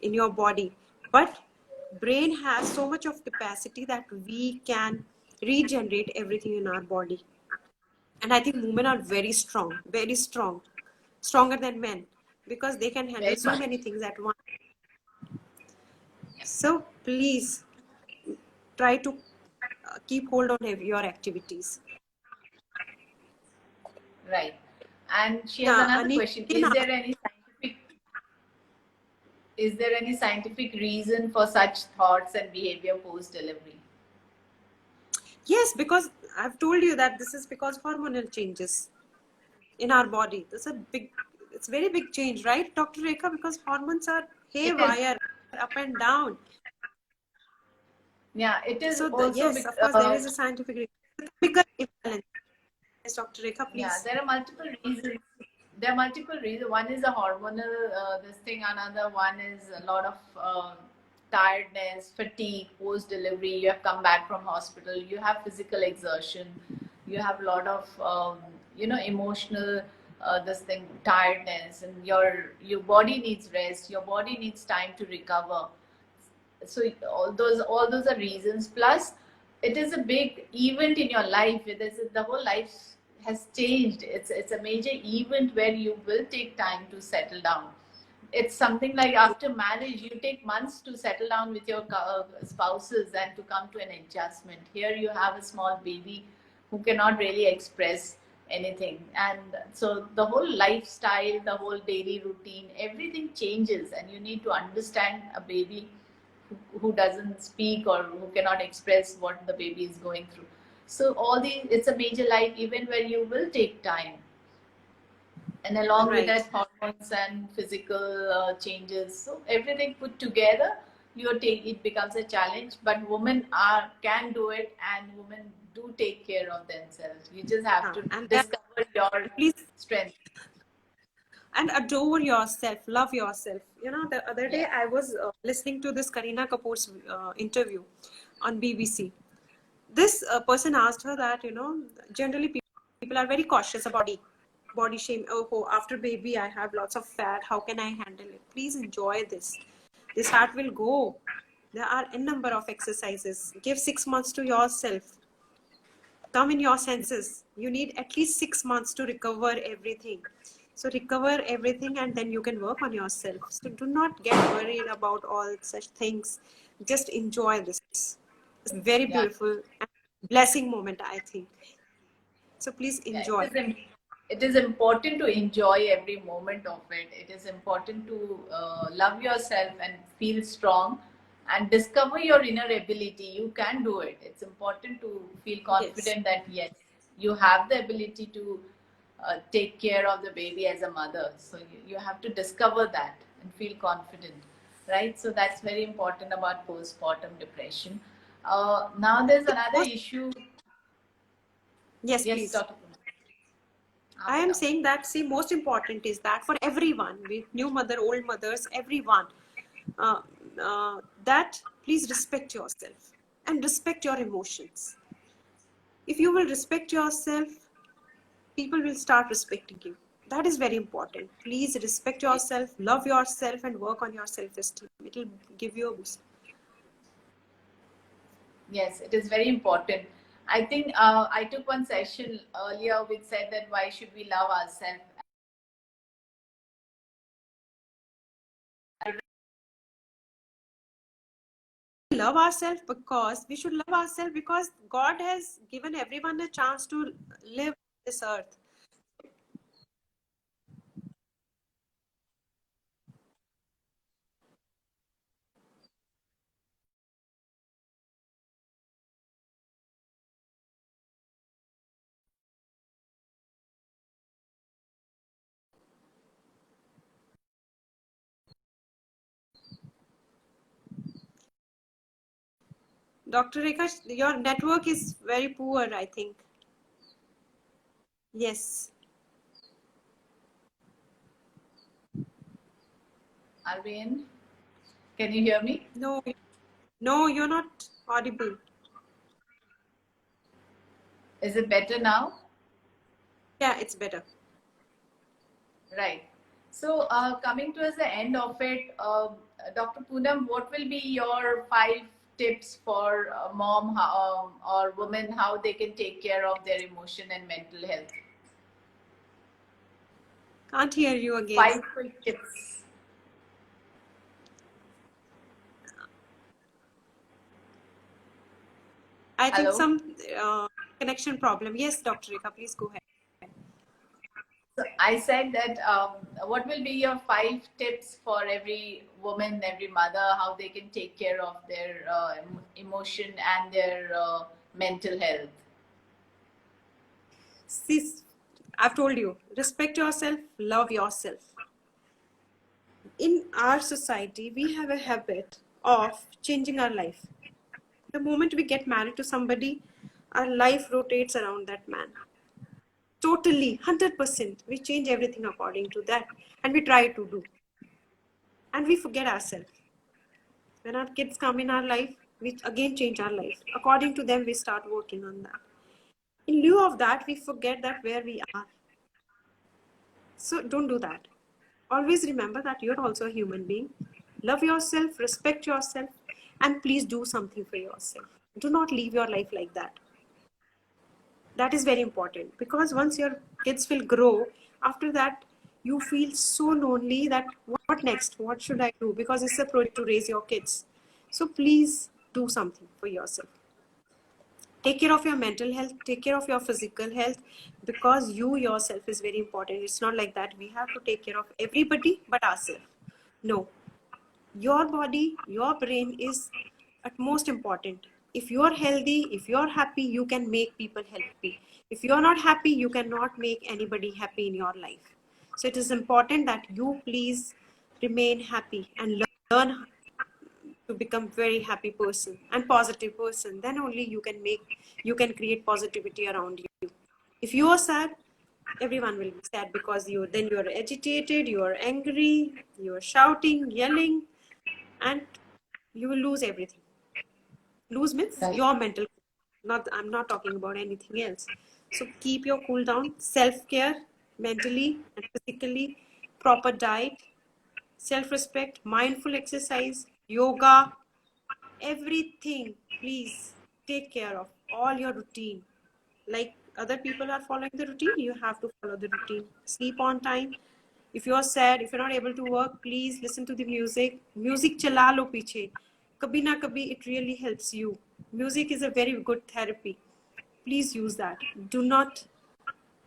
in your body. But brain has so much of capacity that we can regenerate everything in our body. And I think women are very strong, stronger than men, because they can handle Very so much. many things at once. So please try to keep hold on your activities. Right. And she has Yeah, another Ani, question. Is there any scientific reason for such thoughts and behavior post delivery? yes, because I've told you that this is because hormonal changes in our body. It's very big change, right, Dr. Rekha? Because hormones are It is. haywire, up and down. Yeah, it is So also yes, of course, there is a scientific reason. Chemical imbalance. Yes, Dr. Rekha, yeah, please. there are multiple reasons. There are multiple reasons. One is a hormonal this thing. Another one is a lot of tiredness, fatigue post delivery. You have come back from hospital. You have physical exertion. You have a lot of emotional this thing tiredness, and your body needs rest. Your body needs time to recover. So all those are reasons, plus it is a big event in your life. The whole life has changed. It's a major event where you will take time to settle down. It's something like after marriage you take months to settle down with your spouses and to come to an adjustment. Here you have a small baby who cannot really express anything, and so the whole lifestyle, the whole daily routine, everything changes, and you need to understand a baby who doesn't speak or who cannot express what the baby is going through. So all these, it's a major life event where you will take time, and along with Right. that hormones and physical changes, so everything put together, it becomes a challenge. But women can do it, and women do take care of themselves. You just have to And discover your please, strength. and adore yourself, love yourself. You know, the other day Yeah. I was listening to this Kareena Kapoor's interview on BBC. This person asked her that, you know, generally people are very cautious about body shame. Oh, after baby I have lots of fat, how can I handle it? Please enjoy this fat will go. There are a number of exercises. Give 6 months to yourself. Come in your senses. You need at least 6 months to recover everything. So recover everything, and then you can work on yourself. So do not get worried about all such things. Just enjoy this. It's a very Yeah. beautiful and blessing moment, I think. So please Yeah, enjoy. it is important to enjoy every moment of it. It is important to love yourself and feel strong and discover your inner ability. You can do it. It's important to feel Yes. confident that yes, you have the ability to take care of the baby as a mother. So you have to discover that and feel confident, right? So that's very important about postpartum depression. Now there's another issue. Yes, Yes, please. Dr. I am Purnam. saying that, see, most important is that for everyone, with new mother, old mothers, everyone, uh, that please respect yourself and respect your emotions. If you will respect yourself, people will start respecting you. That is very important. Please respect yourself, love yourself, and work on your self-esteem. It will give you a boost. Yes, it is very important. I think I took one session earlier which said that why should we love ourselves? Love ourselves because we should love ourselves because God has given everyone a chance to live on this earth. Dr. Rekha, your network is very poor, I think. Yes. Are we in? Can you hear me? No, no, you're not audible. Is it better now? Yeah, it's better. Right. So, coming towards the end of it, Dr. Poonam, what will be your 5 tips for mom or women how they can take care of their emotion and mental health? Can't hear you again. 5 quick tips. I think Hello? some connection problem. Yes, Dr. Rekha, please go ahead. So I said that what will be your 5 tips for every woman, every mother, how they can take care of their emotion and their mental health? See, I've told you, respect yourself, love yourself. In our society, we have a habit of changing our life. The moment we get married to somebody, our life rotates around that man. Totally, 100%. We change everything according to that, and we try to do. And we forget ourselves. When our kids come in our life, we again change our life. According to them, we start working on that. In lieu of that, we forget that where we are. So don't do that. Always remember that you're also a human being. Love yourself, respect yourself, and please do something for yourself. Do not live your life like that. That is very important, because once your kids will grow, after that you feel so lonely that what next? What should I do? Because it's a project to raise your kids. So please do something for yourself. Take care of your mental health, take care of your physical health, because you yourself is very important. It's not like that we have to take care of everybody but ourselves. No, your body, your brain is at most important. If you are healthy, if you are happy, you can make people happy. If you are not happy, you cannot make anybody happy in your life. So it is important that you please remain happy and learn to become very happy person and positive person. Then only you can create positivity around you. If you are sad, everyone will be sad, because you are agitated, you are angry, you are shouting, yelling, and you will lose everything. Lose means Right. your mental, I'm not talking about anything else. So keep your cool down, self-care, mentally and physically, proper diet, self-respect, mindful exercise, yoga, everything. Please take care of all your routine. Like other people are following the routine, you have to follow the routine. Sleep on time. If you're sad, if you're not able to work, please listen to the music. Music chala lo piche. Kabhi na kabhi, it really helps you. Music is a very good therapy. Please use that. Do not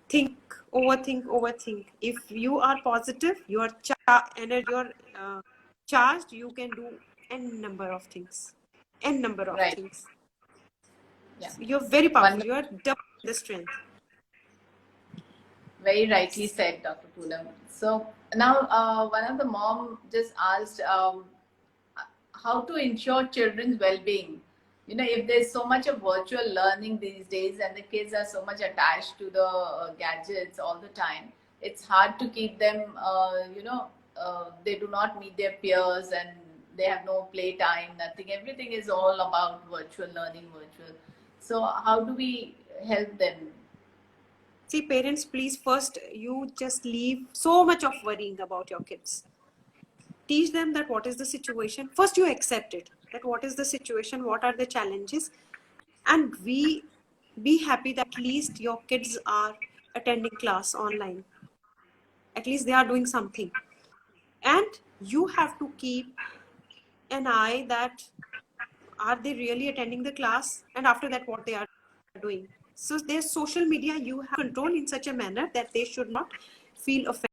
think, overthink. If you are positive, you are charged, you can do n number of things. N number of Right. things. Yeah. You're very powerful. Wonderful. You are double the strength. Very rightly said, Dr. Poonam. So now, one of the mom just asked how to ensure children's well-being. You know, if there's so much of virtual learning these days, and the kids are so much attached to the gadgets all the time, it's hard to keep them. They do not meet their peers, and they have no playtime. Nothing. Everything is all about virtual learning, virtual. So how do we help them? See, parents, please, first, you just leave so much of worrying about your kids. Teach them that what is the situation. First, you accept it, that what is the situation, what are the challenges, and be happy that at least your kids are attending class online. At least they are doing something. And you have to keep an eye that are they really attending the class, and after that what they are doing. So their social media you have control in such a manner that they should not feel offended